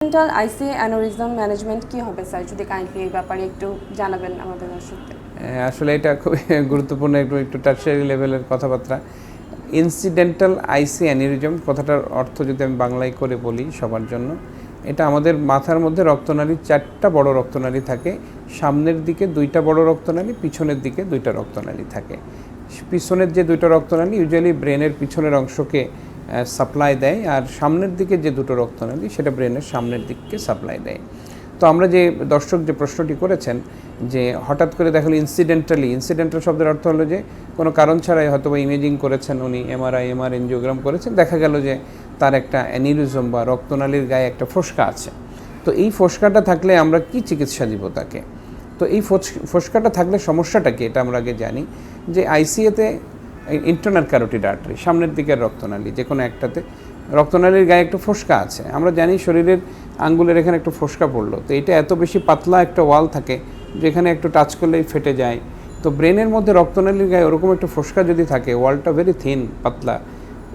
Mental আইসি aneurysm management কি হবে sir, যদি কাইন্ডলি এই ব্যাপারে একটু জানাবেন আমাদের দর্শকদের। আসলে এটা খুবই গুরুত্বপূর্ণ একটু টার্সিয়ারি লেভেলের কথাবার্তা। ইনসিডেন্টাল আইসি অ্যানিউরিজম কথাটার অর্থ যদি আমি বাংলায় করে বলি সবার জন্য, এটা আমাদের মাথার মধ্যে রক্তনালী, 4টা বড় রক্তনালী থাকে। সামনের দিকে 2টা বড় রক্তনালী, পিছনের দিকে 2টা রক্তনালী থাকে। পিছনের যে 2টা রক্তনালী ইউজুয়ালি ব্রেনের পিছনের অংশকে সাপ্লাই দেয়, আর সামনের দিকে যে 2টো রক্তনালী সেটা ব্রেনের সামনের দিককে সাপ্লাই দেয়। তো আমরা যে দর্শক যে প্রশ্নটি করেছেন যে হঠাৎ করে দেখা গেলো ইনসিডেন্টাল শব্দের অর্থ হলো যে কোনো কারণ ছাড়াই হয়তো বা ইমেজিং করেছেন উনি, এমআরআই এনজিওগ্রাম করেছেন, দেখা গেল যে তার একটা অ্যানিউরিজম বা রক্তনালীর গায়ে একটা ফোসকা আছে। তো এই ফোসকাটা থাকলে আমরা কি চিকিৎসা দিব তাকে? তো এই ফোসকাটা থাকলে সমস্যাটা কি এটা আমরা আগে জানি। যে আইসিএতে ইন্টারনাল ক্যারোটিড আর্টারি, সামনের দিকের রক্তনালী, যে কোনো একটাতে রক্তনালীর গায়ে একটা ফোসকা আছে। আমরা জানি শরীরের আঙ্গুলের এখানে একটা ফোসকা পড়লো, তো এটা এত বেশি পাতলা একটা ওয়াল থাকে যেখানে একটু টাচ করলেই ফেটে যায়। তো ব্রেনের মধ্যে রক্তনালীর গায়ে ওরকম একটা ফোসকা যদি থাকে, ওয়ালটা ভেরি থিন, পাতলা,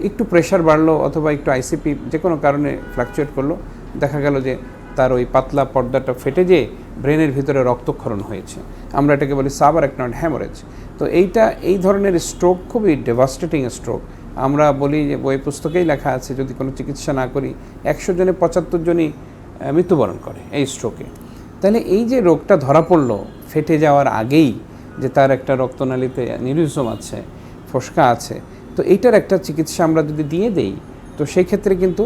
একটু প্রেশার বাড়লো অথবা একটু আইসিপি যে কোনো কারণে ফ্লাকচুয়েট করলো, দেখা গেল যে তার ওই পাতলা পর্দাটা ফেটে যেয়ে ব্রেনের ভিতরে রক্তক্ষরণ হয়েছে। আমরা এটাকে বলি সাবআরাকনয়েড হ্যামোরেজ। তো এই ধরনের স্ট্রোক খুবই ডেভাস্টেটিং স্ট্রোক। আমরা বলি যে বই পুস্তকেই লেখা আছে যদি কোনো চিকিৎসা না করি 100 জনে 75 জনই মৃত্যুবরণ করে এই স্ট্রোকে। তাহলে এই যে রোগটা ধরা পড়লো ফেটে যাওয়ার আগেই, যে তার একটা রক্তনালীতে অ্যানিউরিজম আছে, ফোসকা আছে, তো এইটার একটা চিকিৎসা আমরা যদি দিয়ে দেই, তো সেই ক্ষেত্রে কিন্তু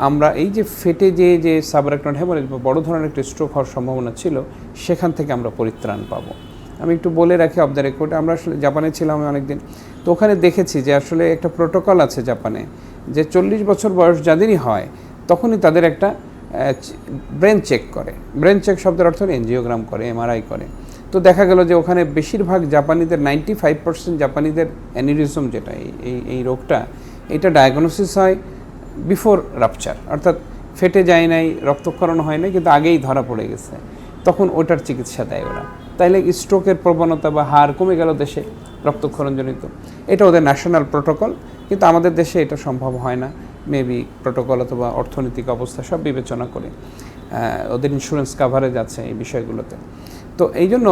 আমরা এই যে ফেটে যে সাবআরাকনয়েড হ্যামোরেজ বা বড় ধরনের একটা স্ট্রোক হওয়ার সম্ভাবনা ছিল, সেখান থেকে আমরা পরিত্রাণ পাবো। আমি একটু বলে রাখি অফ দ্য রেকর্ড, আমরা আসলে জাপানে ছিলাম অনেকদিন, তো ওখানে দেখেছি যে আসলে একটা প্রোটোকল আছে জাপানে, যে 40 বছর বয়স যাদেরই হয় তখনই তাদের একটা ব্রেন চেক করে। ব্রেন চেক শব্দের অর্থ এনজিওগ্রাম করে, এমআরআই করে। তো দেখা গেল যে ওখানে বেশিরভাগ জাপানিদের 95% জাপানিদের অ্যানিউরিজম যেটা এই রোগটা, এটা ডায়াগনোসিস হয় বিফোর রাপচার, অর্থাৎ ফেটে যায় নাই, রক্তক্ষরণ হয় নাই, কিন্তু আগেই ধরা পড়ে গেছে, তখন ওটার চিকিৎসা দেয় ওরা। তাইলে স্ট্রোকের প্রবণতা বা হার কমে গেল দেশে রক্তক্ষরণজনিত। এটা ওদের ন্যাশনাল প্রোটোকল, কিন্তু আমাদের দেশে এটা সম্ভব হয় না। মেবি প্রোটোকল অথবা অর্থনৈতিক অবস্থা সব বিবেচনা করে ওদের ইন্স্যুরেন্স কাভারেজ আছে এই বিষয়গুলোতে। তো এই জন্য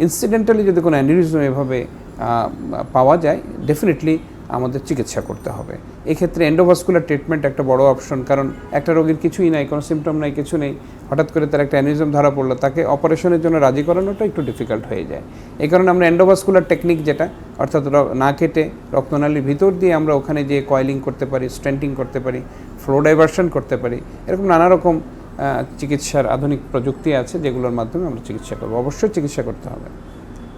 ইনসিডেন্টালি যদি কোনো অ্যানিউরিজম এভাবে পাওয়া যায়, ডেফিনেটলি আমাদের চিকিৎসা করতে হবে। এক্ষেত্রে এন্ডোভাস্কুলার ট্রিটমেন্ট একটা বড় অপশন, কারণ একটা রোগীর কিছুই নাই, কোনো সিমটম নাই, কিছু নেই, হঠাৎ করে তার একটা অ্যানিউরিজম ধরা পড়লো, তাকে অপারেশনের জন্য রাজি করানোটা একটু ডিফিকাল্ট হয়ে যায়। এই কারণে আমরা এন্ডোভাস্কুলার টেকনিক যেটা, অর্থাৎ না কেটে রক্তনালীর ভিতর দিয়ে আমরা ওখানে যে কয়েলিং করতে পারি, স্টেন্টিং করতে পারি, ফ্লো ডাইভারশন করতে পারি, এরকম নানা রকম চিকিৎসার আধুনিক প্রযুক্তি আছে যেগুলোর মাধ্যমে আমরা চিকিৎসা করবো। অবশ্যই চিকিৎসা করতে হবে।